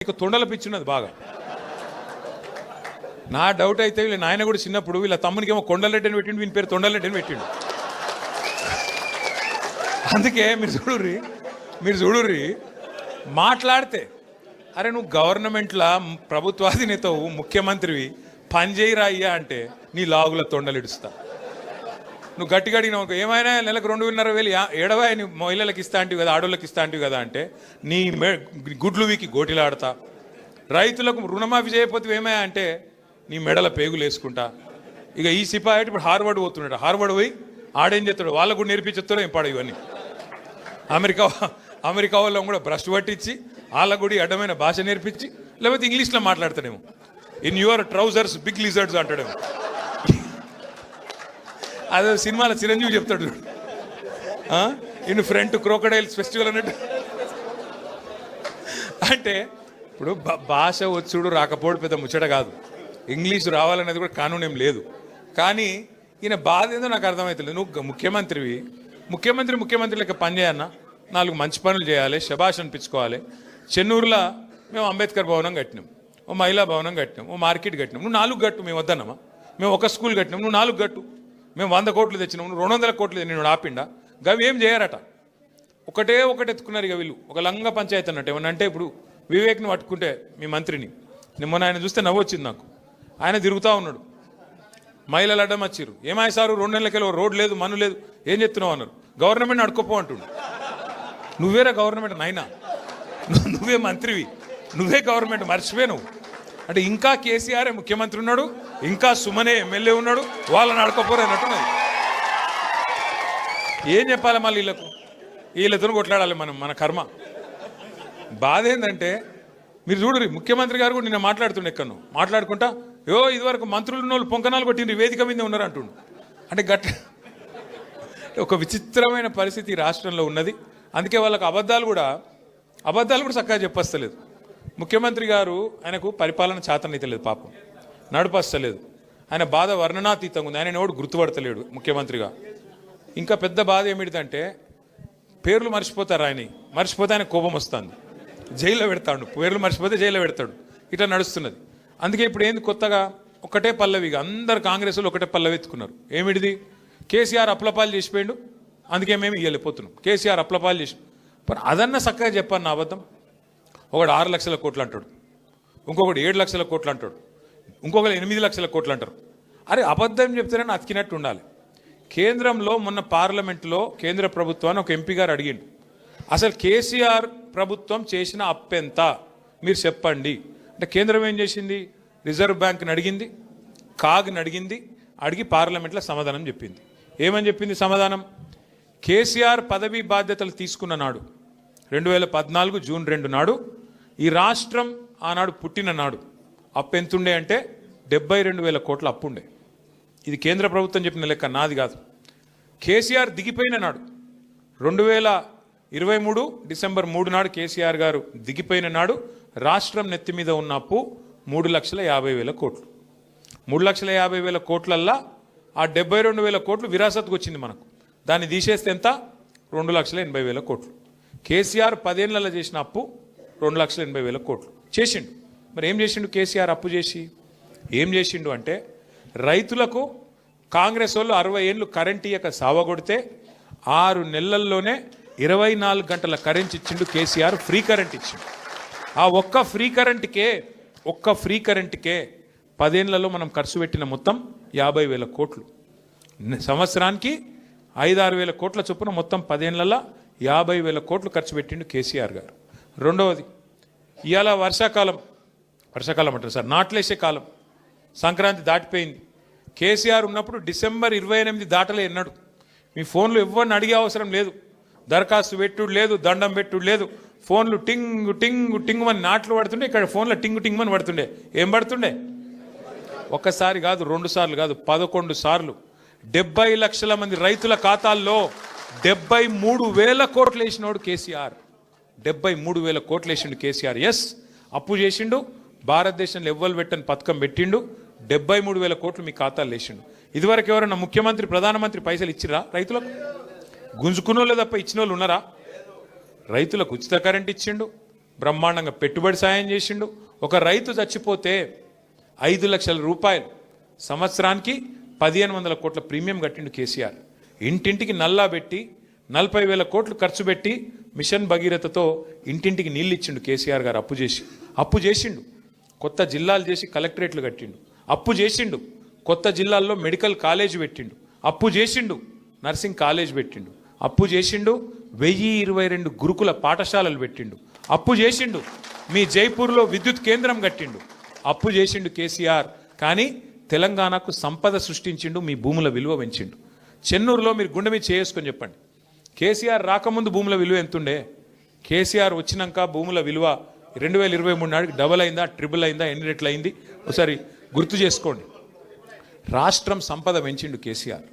నీకు తొండల పిచ్చున్నది బాగా. నా డౌట్ అయితే వీళ్ళ నాయన కూడా చిన్నప్పుడు వీళ్ళ తమ్మునికి ఏమో కొండలరెడ్డి అని పెట్టిండు, వీని పేరు తొండలరెడ్డి అని పెట్టిండు. అందుకే మీరు చూడుర్రి మాట్లాడితే అరే నువ్వు గవర్నమెంట్లో ప్రభుత్వాధినేతవు ముఖ్యమంత్రివి పనిచేయరా అయ్యా అంటే నీ లాగుల తొండలిడుస్తా. నువ్వు గట్టిగా అడిగినావు ఏమైనా నెలకు 2,500 ఏడవా నీ మహిళలకు ఇస్తా అంటివి కదా, ఆడోళ్ళకి ఇస్తా అంటివి కదా అంటే నీ గుడ్లు వీకి గోటిలాడతా. రైతులకు రుణమాఫీ చేయకపోతే ఏమయ్యా అంటే నీ మెడల పేగులు వేసుకుంటా. ఇక ఈ సిపాయి ఇప్పుడు హార్వర్డ్ పోతున్నాడు, హార్వర్డ్ పోయి ఆడేం చేస్తాడు వాళ్ళకు కూడా నేర్పించేస్తాడు ఏం పాడు ఇవన్నీ. అమెరికా వాళ్ళని కూడా బ్రష్ పట్టించి వాళ్ళకు కూడా అడ్డమైన భాష నేర్పించి లేకపోతే ఇంగ్లీష్లో మాట్లాడతాడేమో. In your trousers big lizards అంటాడేమో. అదే సినిమాలో చిరంజీవి చెప్తాడు ఇన్ ఫ్రంట్ క్రోకడైల్స్ ఫెస్టివల్ అన్నట్టు. అంటే ఇప్పుడు భాష వచ్చుడు రాకపోవడం పెద్ద ముచ్చట కాదు, ఇంగ్లీష్ రావాలనేది కూడా కానూన్ ఏం లేదు. కానీ ఈయన బాధ ఏదో నాకు అర్థమవుతుంది. నువ్వు ముఖ్యమంత్రి లెక్క పని చేయన్నా, 4 మంచి పనులు చేయాలి, శబాష్ అనిపించుకోవాలి. చెన్నూరులో మేము అంబేద్కర్ భవనం కట్టినాం, ఓ మహిళా భవనం కట్టినాం, ఓ మార్కెట్ కట్టినాం. నువ్వు 4 గట్టు, మేము వద్దన్నామా? మేము ఒక స్కూల్ కట్టినాం, నువ్వు 4 గట్టు. మేము 100 కోట్లు తెచ్చినాం, నువ్వు 200 కోట్లు నేను ఆపిండా? గవి ఏం చేయరట, ఒకటే ఎత్తుకున్నారు. ఇక వీళ్ళు ఒక లంగా పంచాయతీ అన్నట్టు. ఏమన్నా అంటే ఇప్పుడు వివేక్ని పట్టుకుంటే మీ మంత్రిని నిన్న ఆయన చూస్తే నవ్వు వచ్చింది నాకు. ఆయన తిరుగుతూ ఉన్నాడు, మహిళలు అడ్డం వచ్చిర్రు. ఏమాయి సారు 2 నెలలకెళ్ళి రోడ్ లేదు, మన్ను లేదు, ఏం చెప్తున్నావు అన్నారు. గవర్నమెంట్ని అడుకోపో అంటుండు. నువ్వేరా గవర్నమెంట్ నాయనా, నువ్వే మంత్రివి, నువ్వే గవర్నమెంట్, మర్చిపోయి నువ్వు అంటే. ఇంకా కేసీఆరే ముఖ్యమంత్రి ఉన్నాడు, ఇంకా సుమనే ఎమ్మెల్యే ఉన్నాడు, వాళ్ళని అడకపోరు అన్నట్టున్నది. ఏం చెప్పాలి మళ్ళీ వీళ్ళతో కొట్లాడాలి మనం, మన కర్మ. బాధ ఏంటంటే మీరు చూడరు, ముఖ్యమంత్రి గారు కూడా నిన్న మాట్లాడుతుండే ఎక్కడో మాట్లాడుకుంటా, ఇదివరకు మంత్రులు ఉన్న వాళ్ళు పొంకనాలు కొట్టిండ్రు, వేదిక మీద ఉన్నారు అంటుండు. అంటే ఒక విచిత్రమైన పరిస్థితి రాష్ట్రంలో ఉన్నది. అందుకే వాళ్ళకు అబద్ధాలు కూడా చక్కగా చెప్పస్తలేదు. ముఖ్యమంత్రి గారు ఆయనకు పరిపాలన చేతనైతలేదు, పాపం నడుపస్తలేదు. ఆయన బాధ వర్ణనాతీతంగా ఉంది. ఆయన ఎవడు గుర్తుపడతలేడు ముఖ్యమంత్రిగా. ఇంకా పెద్ద బాధ ఏమిటిదంటే పేర్లు మర్చిపోతారు. మర్చిపోతే ఆయన కోపం వస్తుంది, జైల్లో పెడతాడు. పేర్లు మర్చిపోతే జైల్లో పెడతాడు. ఇట్లా నడుస్తున్నది. అందుకే ఇప్పుడు ఏంది కొత్తగా ఒకటే పల్లవిగా అందరు కాంగ్రెస్లో ఒకటే పల్లవి ఎత్తుకున్నారు. ఏమిటిది? కేసీఆర్ అప్లపాలు చేసిపోయిండు, అందుకే మేము ఇవ్వలేకపోతున్నాం. కేసీఆర్ అప్లపాలు చేసి అదన్నా చక్కగా చెప్పాను నా అబద్ధం. ఒకడు 6 లక్షల కోట్లు అంటాడు, ఇంకొకటి 7 లక్షల కోట్లు అంటాడు, ఇంకొకరు 8 లక్షల కోట్లు అంటారు. అరే అబద్ధం చెప్తారని అతికినట్టు ఉండాలి. కేంద్రంలో మొన్న పార్లమెంటులో కేంద్ర ప్రభుత్వాన్ని ఒక ఎంపీ గారు అడిగిండు, అసలు కేసీఆర్ ప్రభుత్వం చేసిన అప్పెంత మీరు చెప్పండి అంటే కేంద్రం ఏం చేసింది? రిజర్వ్ బ్యాంక్ని అడిగింది, కాగ్ని అడిగి పార్లమెంట్లో సమాధానం చెప్పింది. ఏమని చెప్పింది సమాధానం? కేసీఆర్ పదవీ బాధ్యతలు తీసుకున్న నాడు 2014 జూన్ 2 నాడు ఈ రాష్ట్రం ఆనాడు పుట్టిన నాడు అప్పు ఎంతుండే అంటే 72,000 కోట్ల అప్పుండే. ఇది కేంద్ర ప్రభుత్వం చెప్పిన లెక్క, నాది కాదు. కేసీఆర్ దిగిపోయిన నాడు 2023 డిసెంబర్ 3 నాడు కేసీఆర్ గారు దిగిపోయిన నాడు రాష్ట్రం నెత్తి మీద ఉన్న అప్పు 3,50,000 కోట్లు. 3,50,000 కోట్లల్లా ఆ 72,000 కోట్లు విరాసత్కు వచ్చింది మనకు. దాన్ని తీసేస్తే ఎంత? 2,80,000 కోట్లు. కేసీఆర్ 10 ఏళ్లలో చేసిన అప్పు 2,80,000 కోట్లు చేసిండు. మరి ఏం చేసిండు కేసీఆర్ అప్పు చేసి? ఏం చేసిండు అంటే రైతులకు కాంగ్రెస్ వాళ్ళు 60 ఏళ్ళు కరెంట్ ఇయ్యక సావగొడితే 6 నెలల్లోనే 24 గంటల కరెంట్ ఇచ్చిండు కేసీఆర్. ఫ్రీ కరెంట్ ఇచ్చిండు. ఆ ఒక్క ఫ్రీ కరెంట్కే 10 ఏళ్లలో మనం ఖర్చు పెట్టిన మొత్తం 50,000 కోట్లు. సంవత్సరానికి 5-6 వేల కోట్ల చొప్పున మొత్తం 10 ఏళ్లలో 50,000 కోట్లు ఖర్చు పెట్టిండు కేసీఆర్ గారు. రెండవది, ఇవాళ వర్షాకాలం అంటారు సార్, నాట్లేసే కాలం, సంక్రాంతి దాటిపోయింది. కేసీఆర్ ఉన్నప్పుడు డిసెంబర్ 28 దాటలే ఎన్నాడు. మీ ఫోన్లు ఎవరిని అడిగే అవసరం లేదు, దరఖాస్తు పెట్టుడు లేదు, దండం పెట్టుడు లేదు. ఫోన్లు టింగ్ టింగ్ టింగ్ అని నాట్లు పడుతుండే, ఇక్కడ ఫోన్లో టింగ్ టింగ్ అని పడుతుండే. ఏం పడుతుండే? ఒక్కసారి కాదు, 2 సార్లు కాదు, 11 సార్లు. 70 లక్షల మంది రైతుల ఖాతాల్లో 73,000 కోట్లు వేసినోడు కేసీఆర్. 73,000 కోట్లు వేసిండు కేసీఆర్. ఎస్, అప్పు చేసిండు, భారతదేశంలో ఎవ్వరు పెట్టని పథకం పెట్టిండు, 73,000 కోట్లు మీ ఖాతాలు వేసిండు. ఇదివరకు ఎవరన్నా ముఖ్యమంత్రి ప్రధానమంత్రి పైసలు ఇచ్చిరా రైతులకు? గుంజుకున్నోళ్ళే తప్ప ఇచ్చిన వాళ్ళు ఉన్నారా? రైతులకు ఉచిత కరెంట్ ఇచ్చిండు, బ్రహ్మాండంగా పెట్టుబడి సాయం చేసిండు. ఒక రైతు చచ్చిపోతే 5 లక్షల రూపాయలు సంవత్సరానికి 1500 కోట్ల ప్రీమియం కట్టిండు కేసీఆర్. ఇంటింటికి నల్లా పెట్టి 40,000 కోట్లు ఖర్చు పెట్టి మిషన్ భగీరథతో ఇంటింటికి నీళ్ళు ఇచ్చిండు కేసీఆర్ గారు. అప్పు చేసిండు. కొత్త జిల్లాలు చేసి కలెక్టరేట్లు కట్టిండు. అప్పు చేసిండు. కొత్త జిల్లాల్లో మెడికల్ కాలేజ్ పెట్టిండు. అప్పు చేసిండు. నర్సింగ్ కాలేజ్ పెట్టిండు. అప్పు చేసిండు. 1022 గురుకుల పాఠశాలలు పెట్టిండు. అప్పు చేసిండు. మీ జైపూర్లో విద్యుత్ కేంద్రం కట్టిండు. అప్పు చేసిండు కేసీఆర్. కానీ తెలంగాణకు సంపద సృష్టించిండు. మీ భూముల విలువ పెంచిండు. చెన్నూరులో మీరు గుండె మీద చేసుకొని చెప్పండి, కేసీఆర్ రాకముందు భూముల విలువ ఎంతుండే? కేసీఆర్ వచ్చినాక భూముల విలువ 2023 నాటికి డబల్ అయిందా, ట్రిపుల్ అయిందా, ఎన్ని రెట్లు అయింది ఒకసారి గుర్తు చేసుకోండి. రాష్ట్రం సంపద పెంచిండు కేసీఆర్.